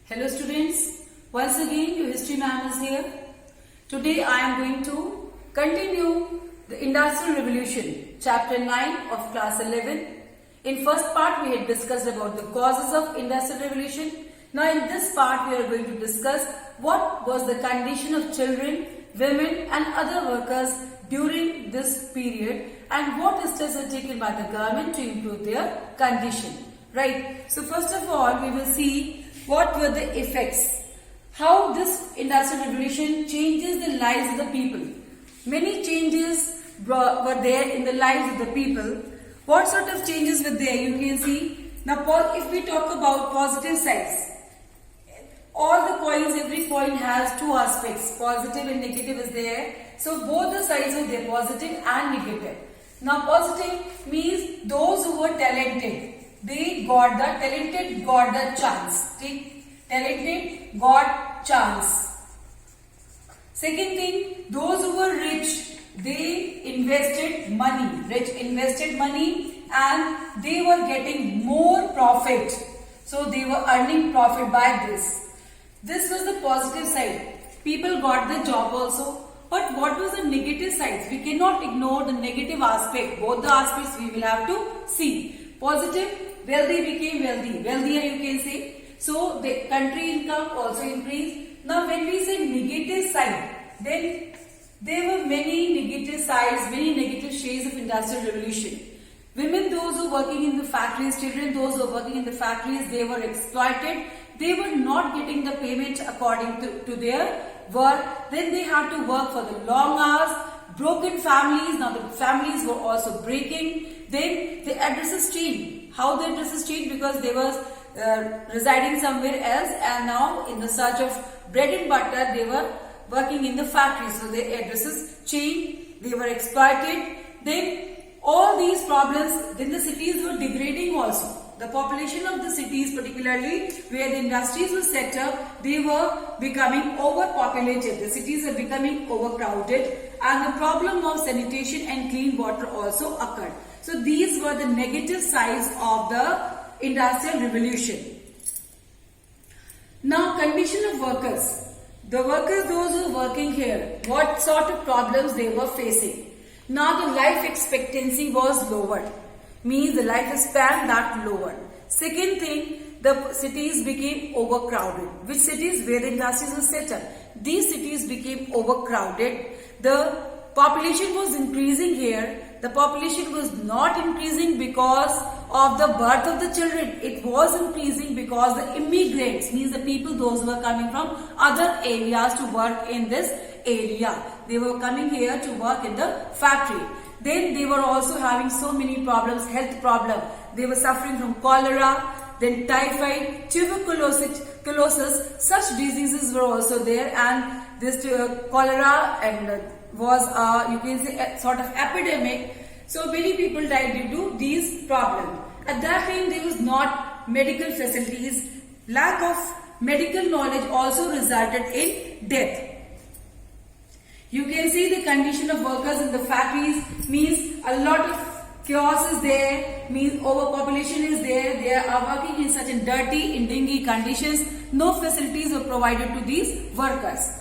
Hello students, once again your history ma'am is here. Today I am going to continue the Industrial Revolution, chapter 9 of class 11. In first part we had discussed about the causes of Industrial Revolution. Now in this part we are going to discuss what was the condition of children, women and other workers during this period and what steps were taken by the government to improve their condition. Right. So first of all we will see what were the effects, how this Industrial Revolution changes the lives of the people. Many changes were there in the lives of the people. What sort of changes were there? You can see. Now if we talk about positive sides, all the coins, every coin has two aspects, positive and negative is there. So both the sides were there, positive and negative. Now positive means those who were talented. Talented got the chance. Talented got chance. Second thing, those who were rich, they invested money. Rich invested money and they were getting more profit. So they were earning profit by this. This was the positive side. People got the job also. But what was the negative sides? We cannot ignore the negative aspect. Both the aspects we will have to see. Positive, wealthy became wealthy. Wealthier you can say. So the country income also increased. Now when we say negative side, then there were many negative sides, many negative shades of Industrial Revolution. Women, those who were working in the factories, children, those who were working in the factories, they were exploited. They were not getting the payment according to their work. Then they had to work for the long hours. Broken families, now the families were also breaking. Then the addresses changed. How the addresses changed? Because they were residing somewhere else and now in the search of bread and butter they were working in the factory. So their addresses changed. They were exploited. Then all these problems, then the cities were degrading also. The population of the cities, particularly where the industries were set up, they were becoming overpopulated. The cities were becoming overcrowded and the problem of sanitation and clean water also occurred. So these were the negative sides of the Industrial Revolution. Now condition of workers. The workers, those who were working here, what sort of problems they were facing. Now the life expectancy was lowered. Means the lifespan that lowered. Second thing, the cities became overcrowded. Which cities? Where the industries were set up. These cities became overcrowded. The population was increasing here. The population was not increasing because of the birth of the children. It was increasing because the immigrants, means the people, those who were coming from other areas to work in this area. They were coming here to work in the factory. Then they were also having so many problems, health problems. They were suffering from cholera, then typhoid, tuberculosis. Such diseases were also there, and this cholera and was you can say a sort of epidemic. So many people died due to these problems. At that time there was not medical facilities. Lack of medical knowledge also resulted in death. You can see the condition of workers in the factories, means a lot of chaos is there, means overpopulation is there. They are working in such dirty, in dingy conditions. No facilities were provided to these workers.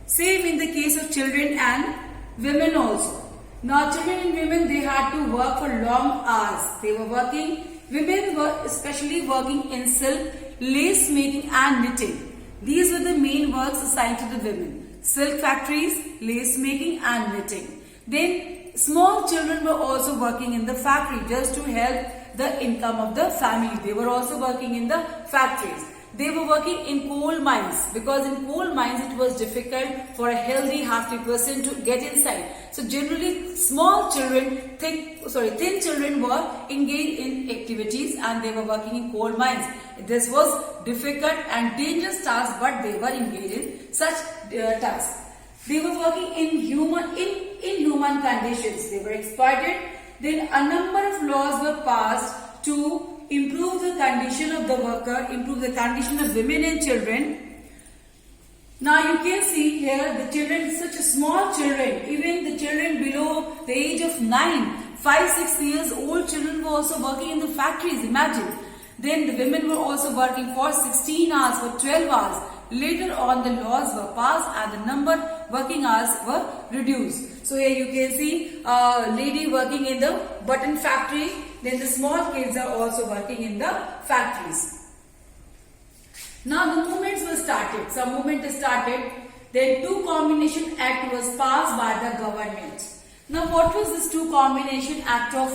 Same in the case of children and women also. Now children and women, they had to work for long hours. They were working, women were especially working in silk, lace making and knitting. These were the main works assigned to the women. Silk factories, lace making and knitting. Then small children were also working in the factory just to help the income of the family. They were also working in the factories. They were working in coal mines because in coal mines it was difficult for a healthy, healthy person to get inside. So generally small children, thin children were engaged in activities and they were working in coal mines. This was difficult and dangerous task, but they were engaged in such tasks. They were working in inhuman conditions. They were exploited. Then a number of laws were passed to improve the condition of the worker, improve the condition of women and children. Now you can see here the children, such a small children, even the children below the age of 9, 5, 6 years old children were also working in the factories. Imagine. Then the women were also working for 16 hours, for 12 hours. Later on the laws were passed and the number working hours were reduced. So here you can see a lady working in the button factory. Then the small kids are also working in the factories. Now the movements were started. Some movement is started. Then Two Combination Act was passed by the government. Now what was this Two Combination Act of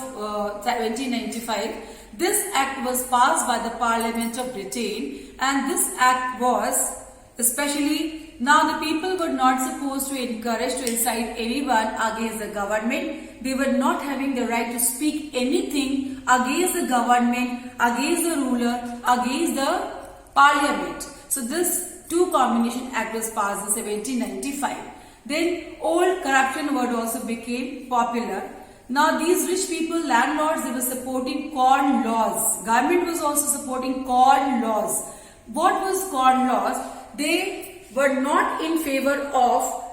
1795? This act was passed by the Parliament of Britain, and this act was especially, now the people were not supposed to encourage to incite anyone against the government. They were not having the right to speak anything against the government, against the ruler, against the Parliament. So this Two Combination Act was passed in 1795. Then old corruption word also became popular. Now these rich people, landlords, they were supporting corn laws. Government was also supporting corn laws. What was corn laws? They were not in favor of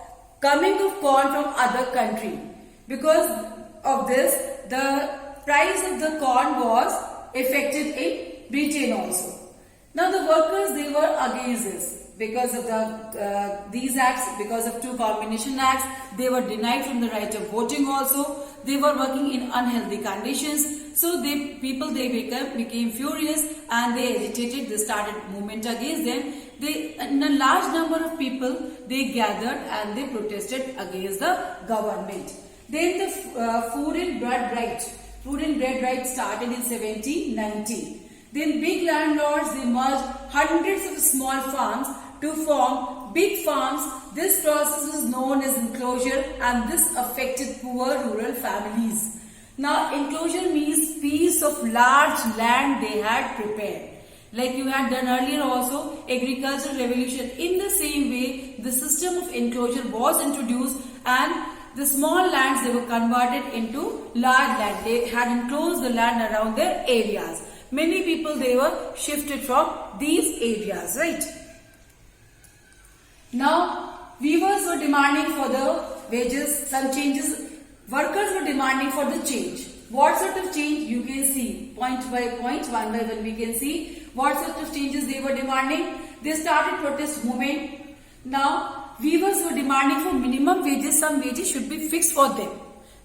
coming of corn from other country. Because of this, the price of the corn was affected in Britain also. Now the workers, they were against this. Because of these acts, because of Two Combination Acts, they were denied from the right of voting also. They were working in unhealthy conditions. So people became furious and they agitated. They started movement against them. In a large number of people, they gathered and they protested against the government. Then the food and bread right. Food and bread right started in 1790. Then big landlords, they merged hundreds of small farms to form big farms. This process is known as enclosure, and this affected poor rural families. Now enclosure means piece of large land they had prepared. Like you had done earlier also, agricultural revolution. In the same way, the system of enclosure was introduced and the small lands, they were converted into large land. They had enclosed the land around their areas. Many people, they were shifted from these areas, right? Now, weavers were demanding for the wages, some changes. Workers were demanding for the change. What sort of change? You can see point by point, one by one we can see what sort of changes they were demanding. They started protest movement. Now, weavers were demanding for minimum wages. Some wages should be fixed for them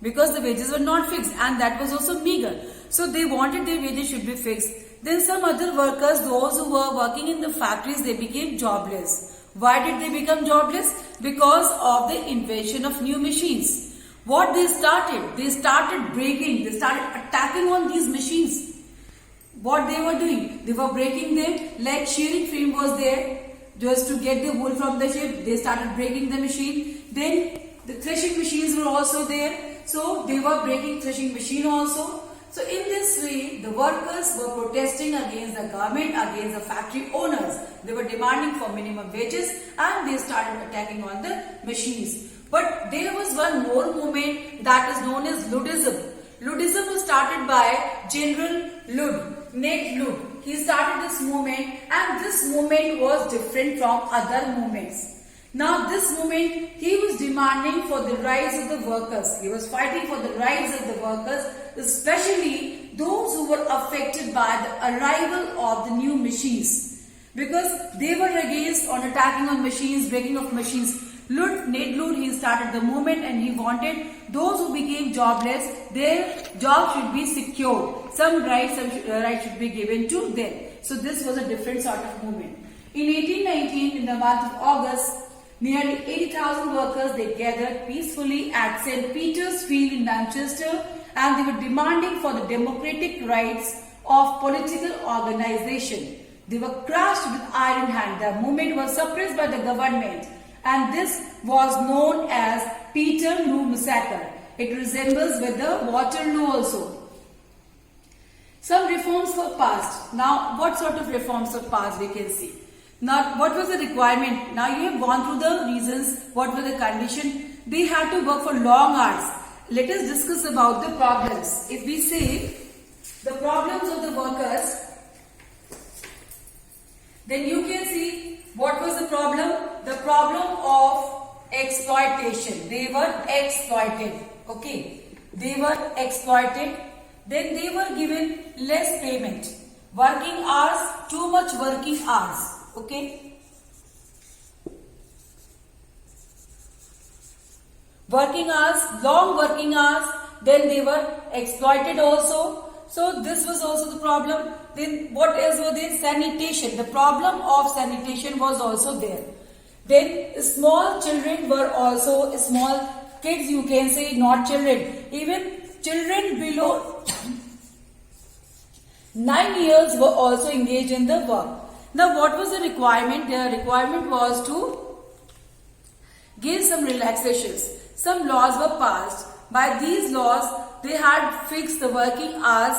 because the wages were not fixed and that was also meager. So they wanted their wages should be fixed. Then some other workers, those who were working in the factories, they became jobless. Why did they become jobless? Because of the invention of new machines. What they started? They started breaking, they started attacking on these machines. What they were doing? They were breaking them, like shearing frame was there. Just to get the wool from the sheep, they started breaking the machine. Then the threshing machines were also there. So they were breaking threshing machine also. So in this way, the workers were protesting against the government, against the factory owners. They were demanding for minimum wages and they started attacking on the machines. But there was one more movement that is known as Luddism. Luddism was started by General Ludd, Ned Ludd. He started this movement and this movement was different from other movements. Now this movement, he was demanding for the rights of the workers. He was fighting for the rights of the workers, especially those who were affected by the arrival of the new machines. Because they were against on attacking on machines, breaking of machines. Ned Ludd, he started the movement and he wanted those who became jobless, their job should be secured. Some rights should be given to them. So this was a different sort of movement. In 1819, in the month of August, nearly 80,000 workers, they gathered peacefully at St. Peter's Field in Manchester and they were demanding for the democratic rights of political organization. They were crushed with iron hand. The movement was suppressed by the government and this was known as Peterloo Massacre. It resembles with the Waterloo also. Some reforms were passed. Now, what sort of reforms were passed we can see. Now, what was the requirement? Now, you have gone through the reasons, what were the condition. They had to work for long hours. Let us discuss about the problems. If we say the problems of the workers, then you can see what was the problem? The problem of exploitation. They were exploited. Okay. They were exploited. Then they were given less payment. Working hours, too much working hours. Okay. Working hours, long working hours, then they were exploited also. So this was also the problem. Then what else were there? Sanitation. The problem of sanitation was also there. Then small children were also, small kids you can say, not children. Even children below 9 years were also engaged in the work. Now what was the requirement? The requirement was to give some relaxations. Some laws were passed. By these laws, they had fixed the working hours.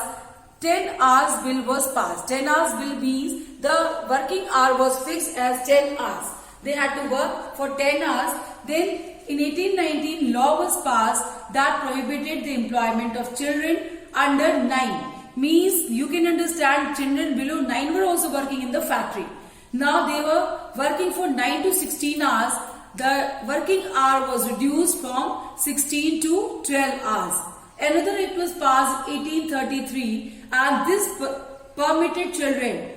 10 hours bill was passed. 10 hours bill means the working hour was fixed as 10 hours. They had to work for 10 hours. Then in 1819, law was passed that prohibited the employment of children under 9. Means you can understand children below 9 were also working in the factory. Now they were working for 9 to 16 hours. The working hour was reduced from 16 to 12 hours. Another act was passed in 1833 and this permitted children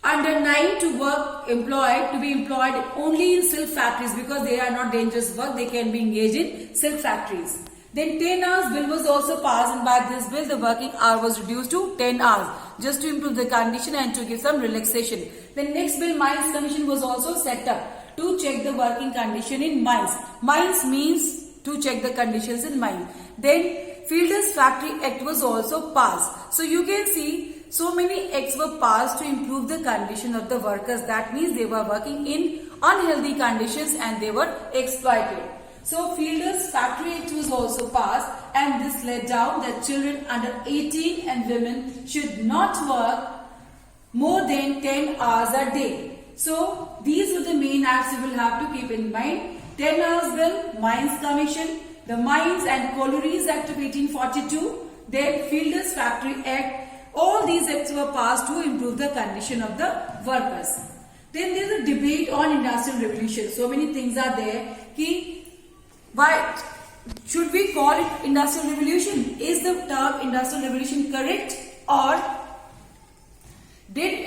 under 9 to be employed only in silk factories because they are not dangerous work. They can be engaged in silk factories. Then 10 hours bill was also passed and by this bill the working hour was reduced to 10 hours just to improve the condition and to give some relaxation. The next bill, Mines Commission, was also set up to check the working condition in mines. Mines means to check the conditions in mines. Then Fielders Factory Act was also passed. So you can see so many acts were passed to improve the condition of the workers. That means they were working in unhealthy conditions and they were exploited. So Fielders Factory Act was also passed and this laid down that children under 18 and women should not work more than 10 hours a day. So these are the main acts you will have to keep in mind. 10 hours bill, Mines Commission, the Mines and Collieries Act of 1842, then Fielders Factory Act. All these acts were passed to improve the condition of the workers. Then there is a debate on Industrial Revolution. So many things are there. Why should we call it Industrial Revolution? Is the term Industrial Revolution correct, or did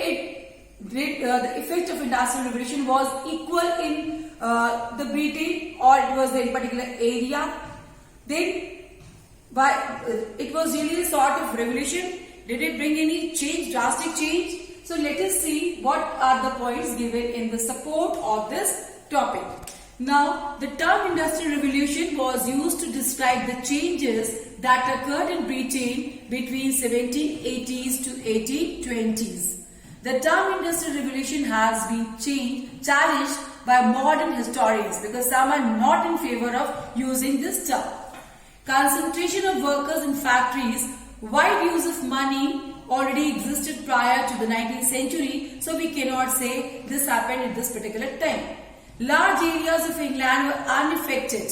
the effect of Industrial Revolution was equal in the Britain, or it was in particular area? Then it was really a sort of revolution. Did it bring any change, drastic change? So let us see what are the points given in the support of this topic. Now, the term Industrial Revolution was used to describe the changes that occurred in Britain between 1780s to 1820s. The term Industrial Revolution has been challenged by modern historians because some are not in favor of using this term. Concentration of workers in factories, wide use of money already existed prior to the 19th century, so we cannot say this happened at this particular time. Large areas of England were unaffected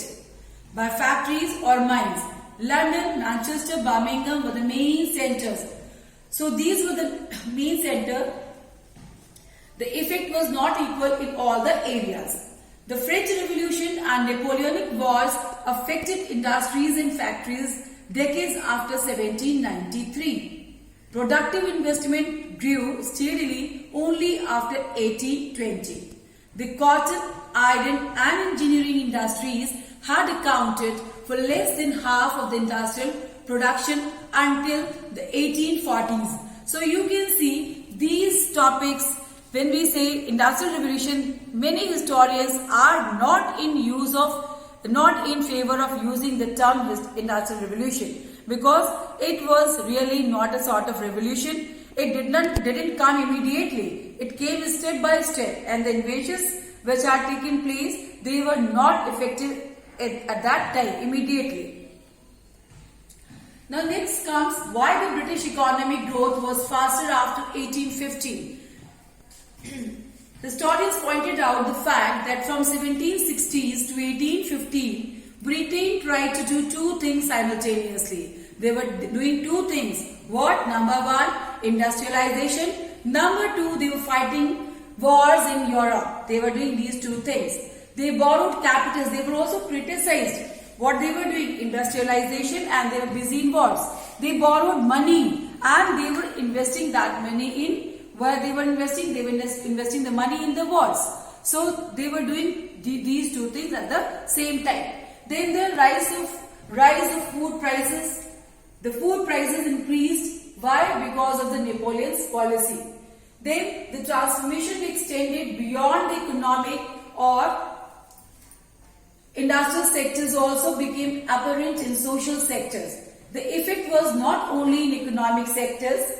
by factories or mines. London, Manchester, Birmingham were the main centers. So these were the main centers. The effect was not equal in all the areas. The French Revolution and Napoleonic Wars affected industries and factories decades after 1793. Productive investment grew steadily only after 1820. The cotton, iron and engineering industries had accounted for less than half of the industrial production until the 1840s. So you can see these topics. When we say Industrial Revolution, many historians are not in favor of using the term Industrial Revolution because it was really not a sort of revolution. It didn't come immediately. It came step by step, and the inventions which had taken place, they were not effective at that time immediately. Now next comes why the British economic growth was faster after 1815. Historians pointed out the fact that from 1760s to 1815, Britain tried to do two things simultaneously. They were doing two things. What? Number one, industrialization. Number two, they were fighting wars in Europe. They were doing these two things. They borrowed capitals. They were also criticized what they were doing, industrialization, and they were busy in wars. They borrowed money and they were investing that money in where they were investing. They were investing the money in the wars. So they were doing these two things at the same time. Then the rise of food prices. The food prices increased. Why? Because of the Napoleon's policy. Then the transformation extended beyond the economic or industrial sectors, also became apparent in social sectors. The effect was not only in economic sectors,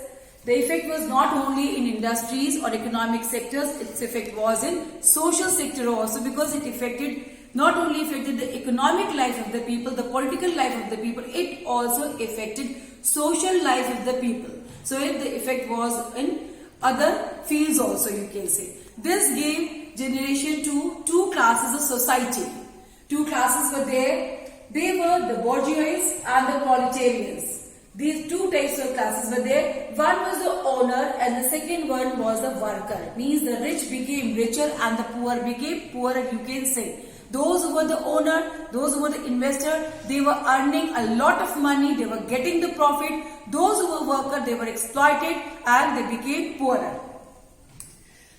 the effect was not only in industries or economic sectors, its effect was in social sector also, because it not only affected the economic life of the people, the political life of the people, it also affected social life of the people. So the effect was in other fields also, you can say. This gave generation to two classes of society. Two classes were there. They were the bourgeois and the proletarians. These two types of classes were there. One was the owner and the second one was the worker. Means the rich became richer and the poor became poorer, you can say. Those who were the owner, those who were the investor, they were earning a lot of money, they were getting the profit. Those who were worker, they were exploited and they became poorer.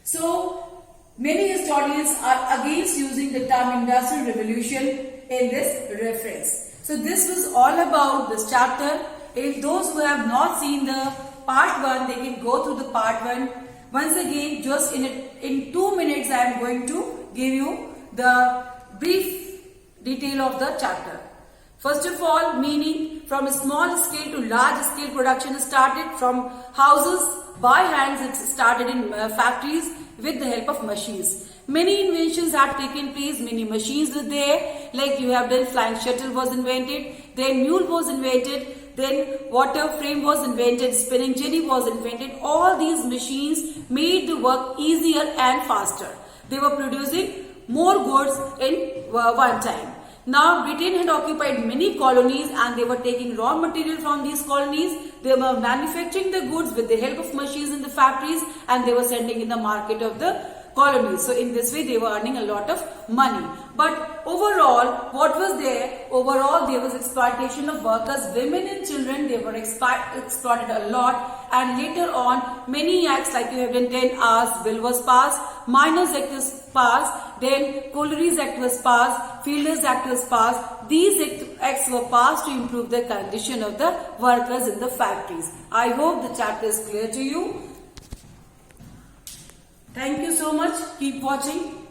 So, many historians are against using the term industrial revolution in this reference. So this was all about this chapter. If those who have not seen the part 1, they can go through the part 1. Once again, just in 2 minutes, I am going to give you the brief detail of the chapter. First of all, meaning from a small scale to large scale production started from houses by hands. It started in factories with the help of machines. Many inventions had taken place, many machines were there, like you have done flying shuttle was invented, then mule was invented, then water frame was invented, spinning jenny was invented. All these machines made the work easier and faster. They were producing more goods in one time. Now Britain had occupied many colonies and they were taking raw material from these colonies. They were manufacturing the goods with the help of machines in the factories and they were sending in the market of the colonies. So in this way they were earning a lot of money. But overall, what was there? Overall, there was exploitation of workers, women and children. They were exploited a lot. And later on, many acts like you have done 10 hours bill was passed, Miners Act was passed, then Collieries Act was passed, Fielders Act was passed. These acts were passed to improve the condition of the workers in the factories. I hope the chapter is clear to you. Thank you so much. Keep watching.